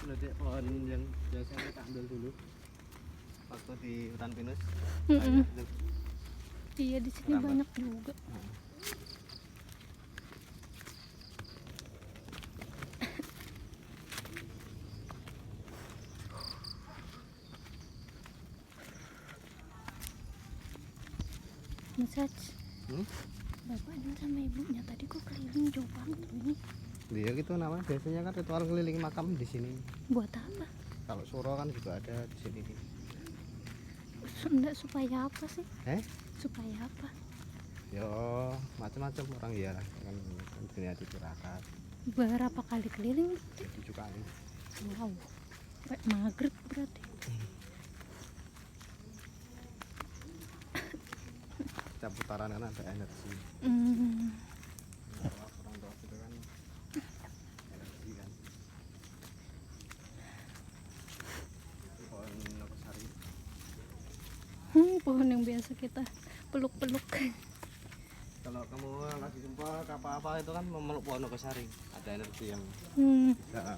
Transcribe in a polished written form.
Berarti pohon yang biasa kita ambil dulu waktu di hutan pinus. Mm-mm. Banyak tuh. Iya di sini Rambat. banyak juga. Massage. Bapaknya sama ibunya tadi kok keliling jauh banget loh ini. Dia gitu namanya biasanya kan ritual keliling makam di sini. Buat apa? Kalau suro kan juga ada di sini. Enggak, supaya apa sih? Supaya apa? Yo macam-macam orang ya kan dunia tirakat. Berapa kali keliling? 7 kali. Wow, kayak maghrib berarti. Setiap putaran kan ada energi. Orang tua itu kan energi kan. Pohon nogosari. Pohon yang biasa kita peluk-peluk. Kalau kamu lagi jumpa apa-apa itu kan memeluk pohon nogosari, ada energi yang Hmm. bisa